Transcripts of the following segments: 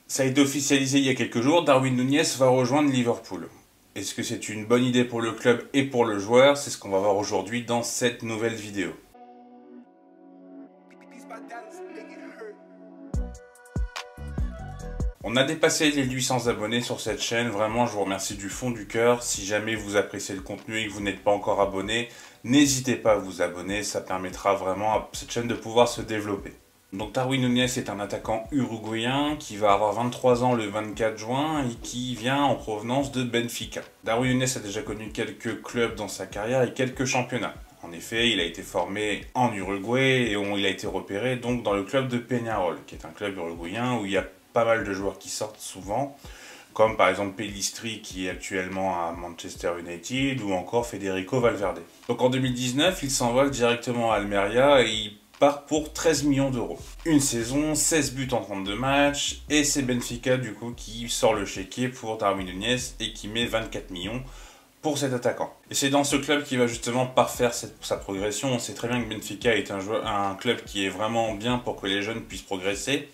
Ça a été officialisé il y a quelques jours, Darwin Núñez va rejoindre Liverpool. Est-ce que c'est une bonne idée pour le club et pour le joueur? C'est ce qu'on va voir aujourd'hui dans cette nouvelle vidéo. On a dépassé les 800 abonnés sur cette chaîne, vraiment je vous remercie du fond du cœur. Si jamais vous appréciez le contenu et que vous n'êtes pas encore abonné, n'hésitez pas à vous abonner, ça permettra vraiment à cette chaîne de pouvoir se développer. Donc Darwin Núñez est un attaquant uruguayen qui va avoir 23 ans le 24 juin et qui vient en provenance de Benfica. Darwin Núñez a déjà connu quelques clubs dans sa carrière et quelques championnats. En effet, il a été formé en Uruguay et il a été repéré donc dans le club de Peñarol, qui est un club uruguayen où il y a pas mal de joueurs qui sortent souvent, comme par exemple Pellistri qui est actuellement à Manchester United ou encore Federico Valverde. Donc en 2019, il s'envole directement à Almeria et il part pour 13 millions d'euros. Une saison, 16 buts en 32 matchs et c'est Benfica du coup qui sort le chéquier pour Darwin Núñez et qui met 24 millions pour cet attaquant. Et c'est dans ce club qu'il va justement parfaire sa progression. On sait très bien que Benfica est un club qui est vraiment bien pour que les jeunes puissent progresser.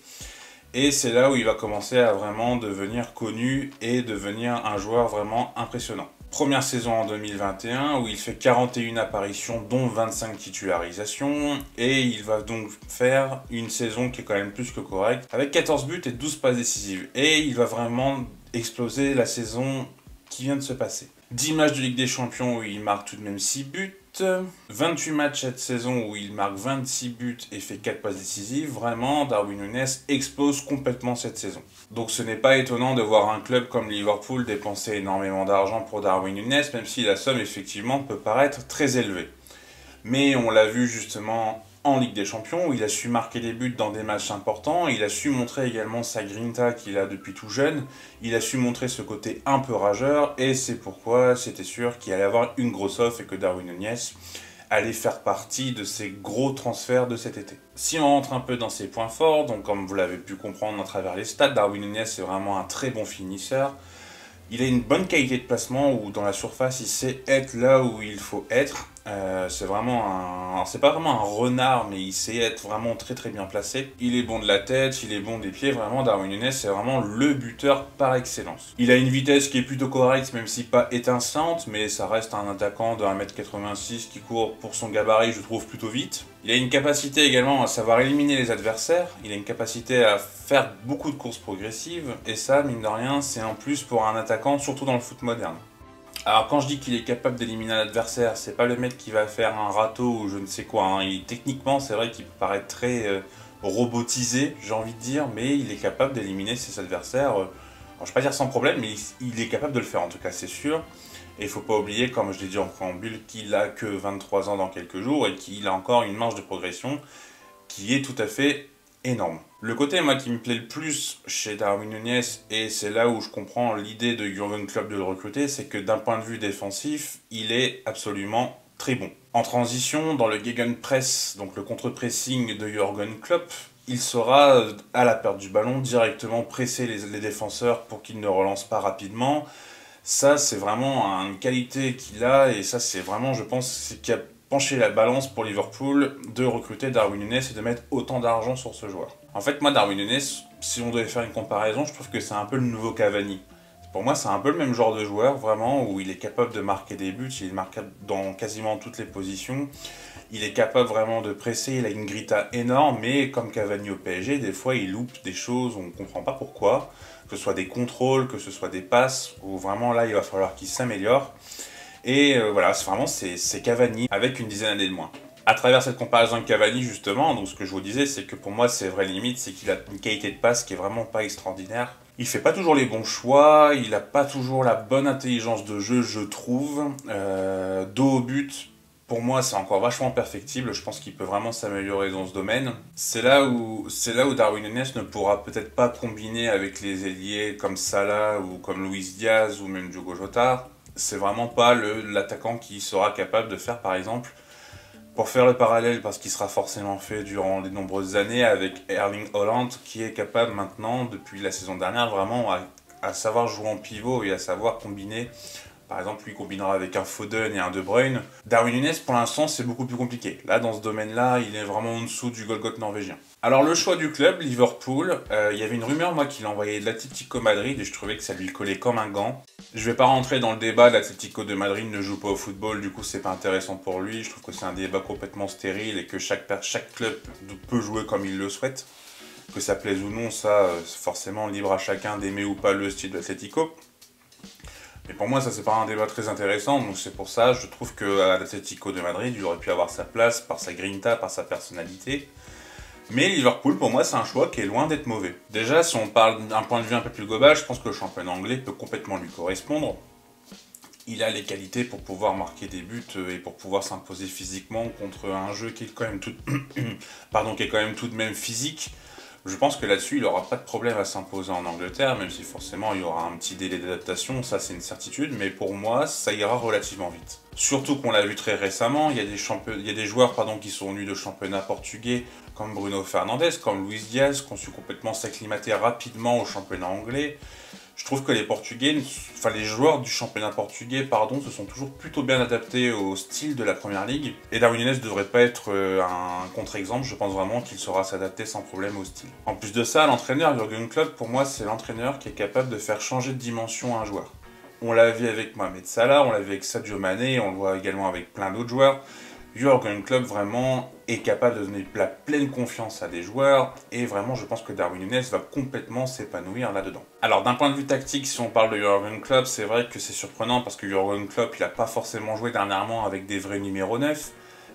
Et c'est là où il va commencer à vraiment devenir connu et devenir un joueur vraiment impressionnant. Première saison en 2021 où il fait 41 apparitions dont 25 titularisations et il va donc faire une saison qui est quand même plus que correcte avec 14 buts et 12 passes décisives. Et il va vraiment exploser la saison qui vient de se passer. 10 matchs de Ligue des Champions où il marque tout de même 6 buts. 28 matchs cette saison où il marque 26 buts et fait 4 passes décisives. Vraiment, Darwin Núñez explose complètement cette saison. Donc ce n'est pas étonnant de voir un club comme Liverpool dépenser énormément d'argent pour Darwin Núñez, même si la somme effectivement peut paraître très élevée. Mais on l'a vu justement en Ligue des Champions, où il a su marquer des buts dans des matchs importants. Il a su montrer également sa grinta qu'il a depuis tout jeune. Il a su montrer ce côté un peu rageur. Et c'est pourquoi c'était sûr qu'il allait avoir une grosse offre et que Darwin Núñez allait faire partie de ces gros transferts de cet été. Si on rentre un peu dans ses points forts, donc comme vous l'avez pu comprendre à travers les stats, Darwin Núñez est vraiment un très bon finisseur. Il a une bonne qualité de placement où dans la surface il sait être là où il faut être. C'est vraiment alors c'est pas vraiment un renard, mais il sait être vraiment très très bien placé. Il est bon de la tête, il est bon des pieds, vraiment Darwin Núñez c'est vraiment le buteur par excellence. Il a une vitesse qui est plutôt correcte, même si pas étincelante, mais ça reste un attaquant de 1m86 qui court pour son gabarit, je trouve plutôt vite. Il a une capacité également à savoir éliminer les adversaires, il a une capacité à faire beaucoup de courses progressives, et ça, mine de rien, c'est un plus pour un attaquant, surtout dans le foot moderne. Alors quand je dis qu'il est capable d'éliminer l'adversaire, c'est pas le mec qui va faire un râteau ou je ne sais quoi. Hein. Techniquement, c'est vrai qu'il peut paraître très robotisé, j'ai envie de dire, mais il est capable d'éliminer ses adversaires. Alors, je vais pas dire sans problème, mais il est capable de le faire en tout cas, c'est sûr. Et il faut pas oublier, comme je l'ai dit en préambule, qu'il a que 23 ans dans quelques jours et qu'il a encore une marge de progression qui est tout à fait énorme. Le côté moi qui me plaît le plus chez Darwin Núñez, et c'est là où je comprends l'idée de Jürgen Klopp de le recruter, c'est que d'un point de vue défensif, il est absolument très bon. En transition, dans le Gegenpress, donc le contre-pressing de Jürgen Klopp, il saura, à la perte du ballon, directement presser les défenseurs pour qu'ils ne relancent pas rapidement. Ça, c'est vraiment une qualité qu'il a, et ça, c'est vraiment, je pense, ce qui a penché la balance pour Liverpool de recruter Darwin Núñez et de mettre autant d'argent sur ce joueur. En fait, moi, Darwin Núñez, si on devait faire une comparaison, je trouve que c'est un peu le nouveau Cavani. Pour moi, c'est un peu le même genre de joueur, vraiment, où il est capable de marquer des buts, il est marquable dans quasiment toutes les positions. Il est capable vraiment de presser, il a une grinta énorme, mais comme Cavani au PSG, des fois il loupe des choses, on ne comprend pas pourquoi. Que ce soit des contrôles, que ce soit des passes, où vraiment là il va falloir qu'il s'améliore. Et voilà, c'est Cavani avec une dizaine d'années de moins. À travers cette comparaison avec Cavani justement, donc ce que je vous disais, c'est que pour moi c'est vraie limite, c'est qu'il a une qualité de passe qui est vraiment pas extraordinaire. Il fait pas toujours les bons choix, il a pas toujours la bonne intelligence de jeu, je trouve. Dos au but, pour moi, c'est encore vachement perfectible. Je pense qu'il peut vraiment s'améliorer dans ce domaine. C'est là où Darwin Núñez ne pourra peut-être pas combiner avec les ailiers comme Salah ou comme Luis Diaz ou même Diogo Jota. C'est vraiment pas l'attaquant qui sera capable de faire, par exemple, pour faire le parallèle, parce qu'il sera forcément fait durant les nombreuses années avec Erling Haaland, qui est capable maintenant, depuis la saison dernière, vraiment à savoir jouer en pivot et à savoir combiner Par exemple, lui combinera avec un Foden et un De Bruyne. Darwin Núñez, pour l'instant, c'est beaucoup plus compliqué. Là, dans ce domaine-là, il est vraiment en dessous du Golgoth norvégien. Alors, le choix du club, Liverpool, il y avait une rumeur, moi, qu'il envoyait de l'Atlético Madrid et je trouvais que ça lui collait comme un gant. Je vais pas rentrer dans le débat, l'Atlético de Madrid ne joue pas au football, du coup, c'est pas intéressant pour lui. Je trouve que c'est un débat complètement stérile et que chaque club peut jouer comme il le souhaite. Que ça plaise ou non, ça, c'est forcément libre à chacun d'aimer ou pas le style de l'Atlético. Mais pour moi, ça, c'est pas un débat très intéressant, donc c'est pour ça, je trouve qu'à l'Atlético de Madrid, il aurait pu avoir sa place par sa grinta, par sa personnalité. Mais Liverpool, pour moi, c'est un choix qui est loin d'être mauvais. Déjà, si on parle d'un point de vue un peu plus global, je pense que le championnat anglais peut complètement lui correspondre. Il a les qualités pour pouvoir marquer des buts et pour pouvoir s'imposer physiquement contre un jeu qui est quand même tout de même physique. Je pense que là-dessus, il n'aura pas de problème à s'imposer en Angleterre, même si forcément il y aura un petit délai d'adaptation, ça c'est une certitude, mais pour moi, ça ira relativement vite. Surtout qu'on l'a vu très récemment, il y a des joueurs qui sont venus de championnat portugais, comme Bruno Fernandes, comme Luis Diaz, qui ont su complètement s'acclimater rapidement au championnat anglais. Je trouve que les joueurs du championnat portugais, se sont toujours plutôt bien adaptés au style de la première ligue. Et Darwin Núñez ne devrait pas être un contre-exemple, je pense vraiment qu'il saura s'adapter sans problème au style. En plus de ça, l'entraîneur Jürgen Klopp, pour moi, c'est l'entraîneur qui est capable de faire changer de dimension à un joueur. On l'a vu avec Mohamed Salah, on l'a vu avec Sadio Mané, on le voit également avec plein d'autres joueurs. Jürgen Klopp vraiment est capable de donner la pleine confiance à des joueurs et vraiment je pense que Darwin Núñez va complètement s'épanouir là-dedans. Alors d'un point de vue tactique, si on parle de Jürgen Klopp, c'est vrai que c'est surprenant parce que Jürgen Klopp il n'a pas forcément joué dernièrement avec des vrais numéros 9.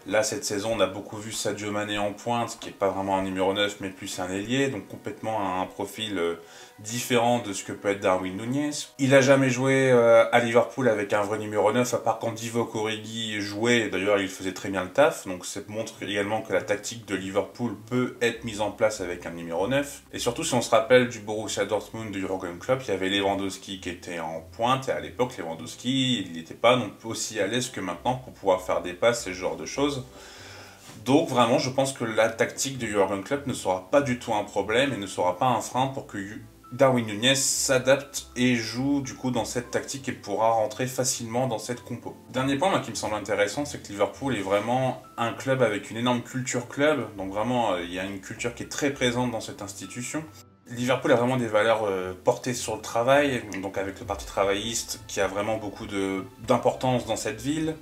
Là cette saison on a beaucoup vu Sadio Mané en pointe, qui n'est pas vraiment un numéro 9 mais plus un ailier, donc complètement un profil différent de ce que peut être Darwin Núñez. Il n'a jamais joué à Liverpool avec un vrai numéro 9, à part quand Divock Origi jouait, d'ailleurs il faisait très bien le taf, donc ça montre également que la tactique de Liverpool peut être mise en place avec un numéro 9. Et surtout si on se rappelle du Borussia Dortmund de Jürgen Klopp, il y avait Lewandowski qui était en pointe, et à l'époque Lewandowski il n'était pas non plus aussi à l'aise que maintenant pour pouvoir faire des passes et ce genre de choses. Donc vraiment je pense que la tactique de Jürgen Klopp ne sera pas du tout un problème et ne sera pas un frein pour que Darwin Núñez s'adapte et joue du coup dans cette tactique et pourra rentrer facilement dans cette compo. Dernier point qui me semble intéressant, c'est que Liverpool est vraiment un club avec une énorme culture club, donc vraiment il y a une culture qui est très présente dans cette institution. Liverpool a vraiment des valeurs portées sur le travail, donc avec le parti travailliste qui a vraiment beaucoup d'importance dans cette ville.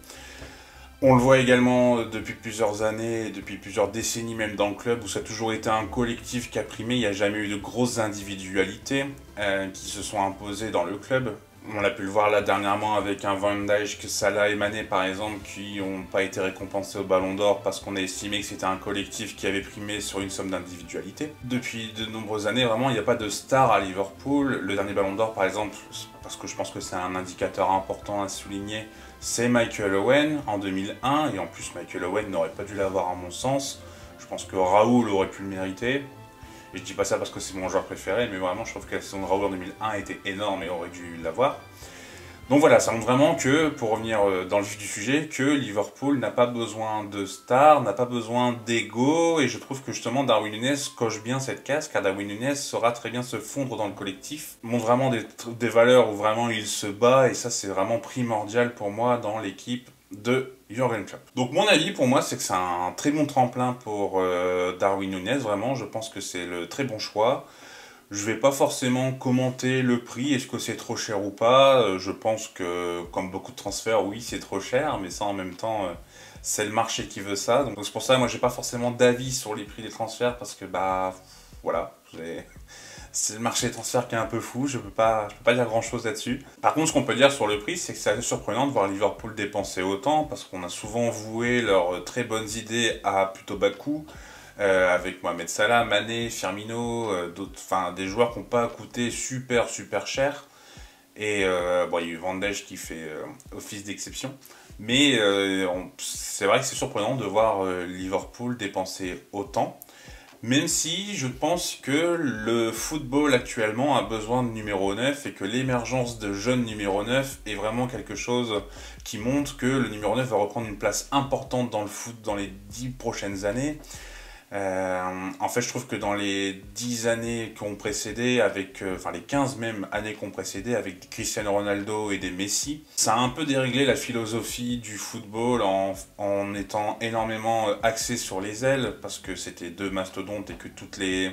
On le voit également depuis plusieurs années, depuis plusieurs décennies même dans le club, où ça a toujours été un collectif qui a primé, il n'y a jamais eu de grosses individualités qui se sont imposées dans le club. On a pu le voir là dernièrement avec un Van Dijk, Salah et Mané par exemple, qui n'ont pas été récompensés au Ballon d'Or parce qu'on a estimé que c'était un collectif qui avait primé sur une somme d'individualité. Depuis de nombreuses années, vraiment, il n'y a pas de star à Liverpool. Le dernier Ballon d'Or par exemple, parce que je pense que c'est un indicateur important à souligner, c'est Michael Owen en 2001, et en plus Michael Owen n'aurait pas dû l'avoir à mon sens. Je pense que Raoul aurait pu le mériter. Et je dis pas ça parce que c'est mon joueur préféré, mais vraiment je trouve que la saison de Raoul en 2001 était énorme et aurait dû l'avoir. Donc voilà, ça montre vraiment que, pour revenir dans le vif du sujet, que Liverpool n'a pas besoin de stars, n'a pas besoin d'ego, et je trouve que justement Darwin Núñez coche bien cette case, car Darwin Núñez saura très bien se fondre dans le collectif, montre vraiment des valeurs où vraiment il se bat, et ça c'est vraiment primordial pour moi dans l'équipe de Jürgen Klopp. Donc mon avis pour moi c'est que c'est un très bon tremplin pour Darwin Núñez, vraiment je pense que c'est le très bon choix. Je vais pas forcément commenter le prix, est-ce que c'est trop cher ou pas. Je pense que, comme beaucoup de transferts, oui, c'est trop cher, mais ça, en même temps, c'est le marché qui veut ça. Donc c'est pour ça, moi, j'ai pas forcément d'avis sur les prix des transferts, parce que, voilà, c'est le marché des transferts qui est un peu fou, je peux pas dire grand-chose là-dessus. Par contre, ce qu'on peut dire sur le prix, c'est que c'est assez surprenant de voir Liverpool dépenser autant, parce qu'on a souvent voué leurs très bonnes idées à plutôt bas coût. Avec Mohamed Salah, Mané, Firmino, des joueurs qui n'ont pas coûté super cher. Et il y a eu Van Dijk qui fait office d'exception. Mais c'est vrai que c'est surprenant de voir Liverpool dépenser autant. Même si je pense que le football actuellement a besoin de numéro 9 et que l'émergence de jeunes numéro 9 est vraiment quelque chose qui montre que le numéro 9 va reprendre une place importante dans le foot dans les 10 prochaines années. En fait, je trouve que dans les 10 années qui ont précédé, enfin les 15 même années qui ont précédé, avec Cristiano Ronaldo et des Messi, ça a un peu déréglé la philosophie du football en étant énormément axé sur les ailes, parce que c'était deux mastodontes et que toutes les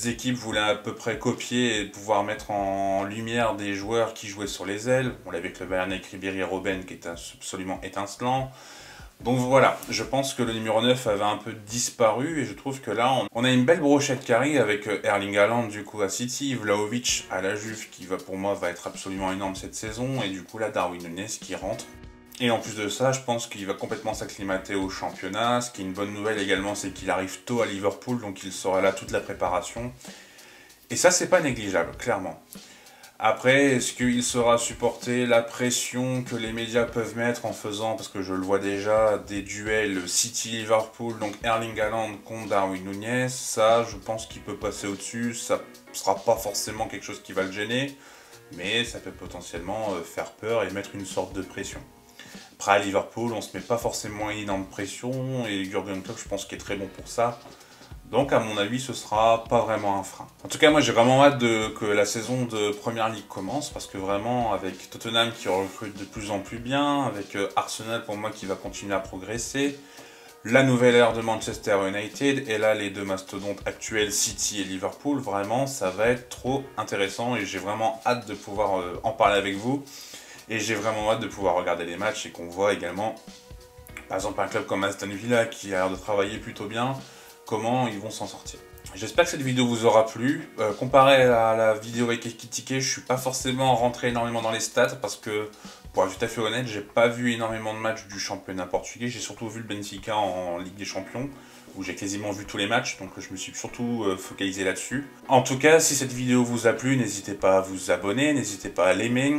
équipes voulaient à peu près copier et pouvoir mettre en lumière des joueurs qui jouaient sur les ailes. On l'avait avec le Bayern avec Ribéry et Robben qui est absolument étincelant. Donc voilà, je pense que le numéro 9 avait un peu disparu et je trouve que là, on a une belle brochette carrée avec Erling Haaland du coup à City, Vlahovic à la Juve qui pour moi va être absolument énorme cette saison et du coup là Darwin Núñez qui rentre. Et en plus de ça, je pense qu'il va complètement s'acclimater au championnat. Ce qui est une bonne nouvelle également, c'est qu'il arrive tôt à Liverpool, donc il sera là toute la préparation. Et ça, c'est pas négligeable, clairement. Après, est-ce qu'il saura supporter la pression que les médias peuvent mettre en faisant, parce que je le vois déjà, des duels City-Liverpool, donc Erling Haaland contre Darwin Núñez, ça, je pense qu'il peut passer au-dessus, ça sera pas forcément quelque chose qui va le gêner, mais ça peut potentiellement faire peur et mettre une sorte de pression. Après, à Liverpool, on se met pas forcément une énorme pression, et Jürgen Klopp, je pense qu'il est très bon pour ça. Donc à mon avis, ce sera pas vraiment un frein. En tout cas, moi j'ai vraiment hâte que la saison de Première Ligue commence, parce que vraiment, avec Tottenham qui recrute de plus en plus bien, avec Arsenal pour moi qui va continuer à progresser, la nouvelle ère de Manchester United, et là les deux mastodontes actuels, City et Liverpool, vraiment ça va être trop intéressant, et j'ai vraiment hâte de pouvoir en parler avec vous, et j'ai vraiment hâte de pouvoir regarder les matchs, et qu'on voit également, par exemple un club comme Aston Villa qui a l'air de travailler plutôt bien, comment ils vont s'en sortir. J'espère que cette vidéo vous aura plu. Comparé à la vidéo avec Ekitike, je suis pas forcément rentré énormément dans les stats parce que, pour être tout à fait honnête, j'ai pas vu énormément de matchs du championnat portugais. J'ai surtout vu le Benfica en Ligue des Champions, où j'ai quasiment vu tous les matchs, donc je me suis surtout focalisé là-dessus. En tout cas, si cette vidéo vous a plu, n'hésitez pas à vous abonner, n'hésitez pas à l'aimer.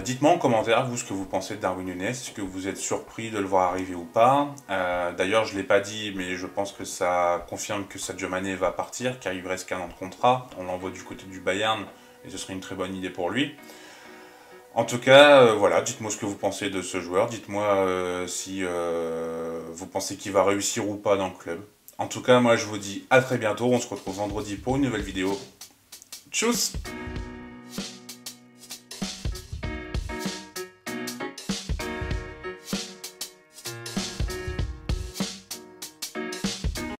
Dites-moi en commentaire, vous, ce que vous pensez de Darwin Núñez, est-ce que vous êtes surpris de le voir arriver ou pas. D'ailleurs, je ne l'ai pas dit, mais je pense que ça confirme que Sadio Mané va partir, car il lui reste qu'un an de contrat. On l'envoie du côté du Bayern, et ce serait une très bonne idée pour lui. En tout cas, voilà, dites-moi ce que vous pensez de ce joueur, dites-moi si vous pensez qu'il va réussir ou pas dans le club. En tout cas, moi je vous dis à très bientôt, on se retrouve vendredi pour une nouvelle vidéo. Tchuss!